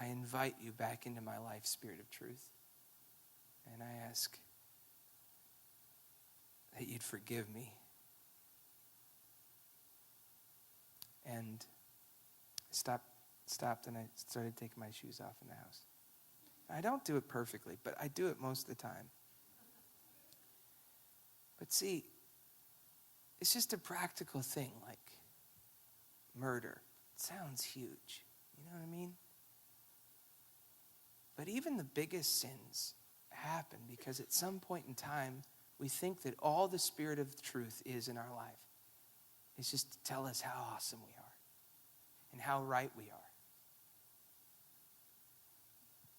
invite you back into my life, Spirit of truth. And I ask that you'd forgive me. And I stopped and I started taking my shoes off in the house. I don't do it perfectly, but I do it most of the time. But see, it's just a practical thing, like murder. It sounds huge, you know what I mean? But even the biggest sins happen because at some point in time, we think that all the Spirit of truth is in our life is just to tell us how awesome we are and how right we are.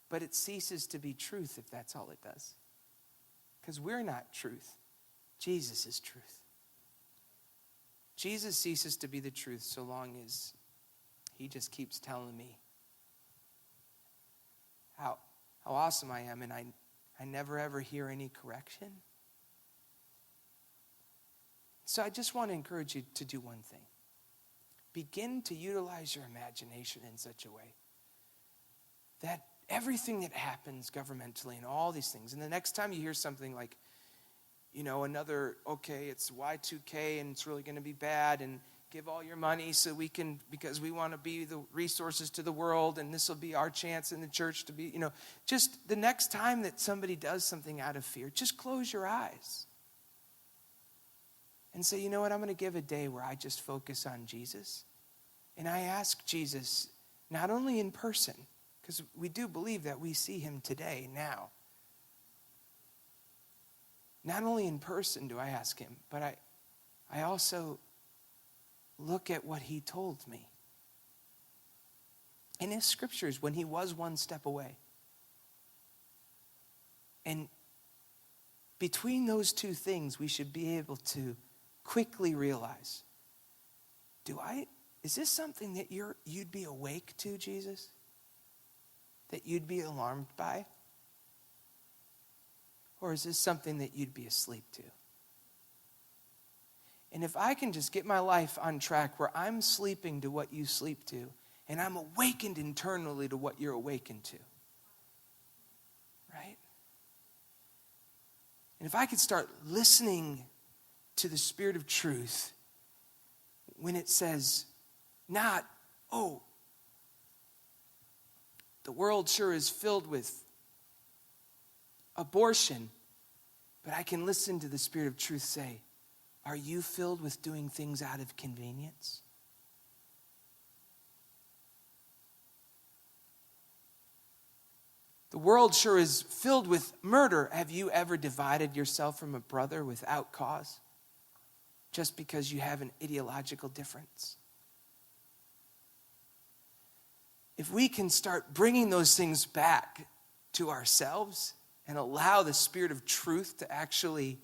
But it ceases to be truth if that's all it does. Because we're not truth. Jesus is truth. Jesus ceases to be the truth so long as he just keeps telling me how awesome I am, and I never ever hear any correction. So I just want to encourage you to do one thing. Begin to utilize your imagination in such a way that everything that happens governmentally and all these things, and the next time you hear something like, another, it's Y2K and it's really going to be bad, and give all your money so we can, because we want to be the resources to the world, and this will be our chance in the church to be, just the next time that somebody does something out of fear, just close your eyes and say, you know what, I'm going to give a day where I just focus on Jesus. And I ask Jesus, not only in person, because we do believe that we see him today, now. Not only in person do I ask him, but I also look at what he told me in his scriptures when he was one step away. And between those two things, we should be able to quickly realize, is this something that you'd be awake to, Jesus? That you'd be alarmed by? Or is this something that you'd be asleep to? And if I can just get my life on track where I'm sleeping to what you sleep to, and I'm awakened internally to what you're awakened to, right? And if I could start listening to the Spirit of truth when it says, not, the world sure is filled with abortion, but I can listen to the Spirit of truth say, are you filled with doing things out of convenience? The world sure is filled with murder. Have you ever divided yourself from a brother without cause? Just because you have an ideological difference? If we can start bringing those things back to ourselves and allow the Spirit of truth to actually,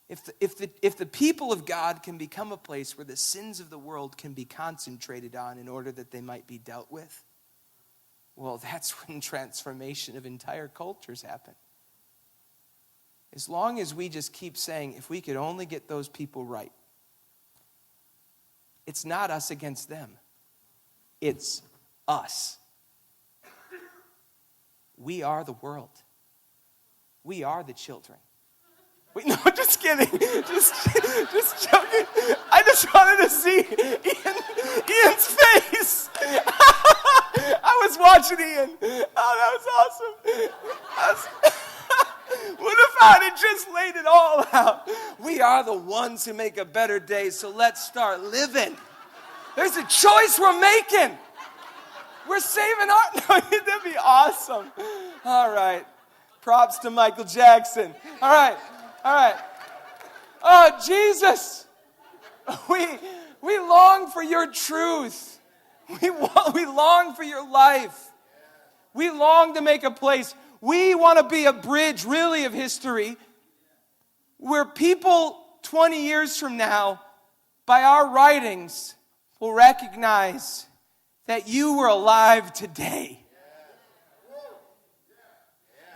if the people of God can become a place where the sins of the world can be concentrated on in order that they might be dealt with, well, that's when transformation of entire cultures happen. As long as we just keep saying, if we could only get those people right, it's not us against them. It's us. We are the world. We are the children. Wait, no, just kidding. Just joking. I just wanted to see Ian's face. I was watching Ian. Oh, that was awesome. What if I had just laid it all out? We are the ones who make a better day, so let's start living. There's a choice we're making. We're saving our... No, that'd be awesome. All right. Props to Michael Jackson. All right. Oh, Jesus. We long for your truth. We long for your life. We long to make a place. We want to be a bridge, really, of history where people 20 years from now, by our writings, will recognize that you were alive today.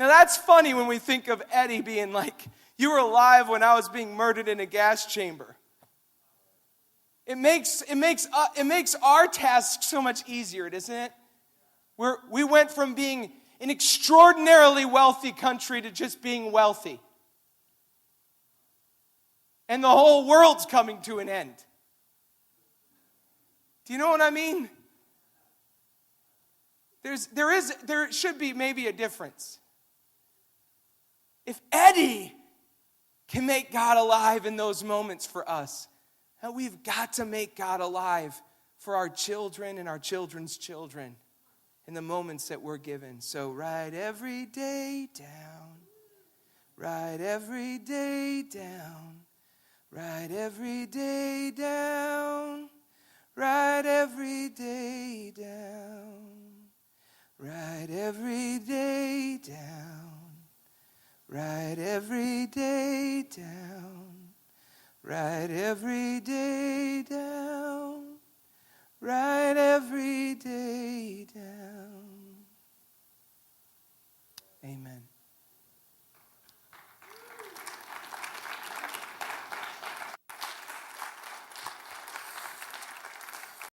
Now that's funny when we think of Eddie being like, you were alive when I was being murdered in a gas chamber. It makes our task so much easier, doesn't it? We went from being an extraordinarily wealthy country to just being wealthy. And the whole world's coming to an end. Do you know what I mean? There should be maybe a difference. If Eddie can make God alive in those moments for us, now we've got to make God alive for our children and our children's children in the moments that we're given. So write every day down. Write every day down. Write every day down. Write every day down. Write every day down. Write every day down. Write every day down. Write every day down. Amen.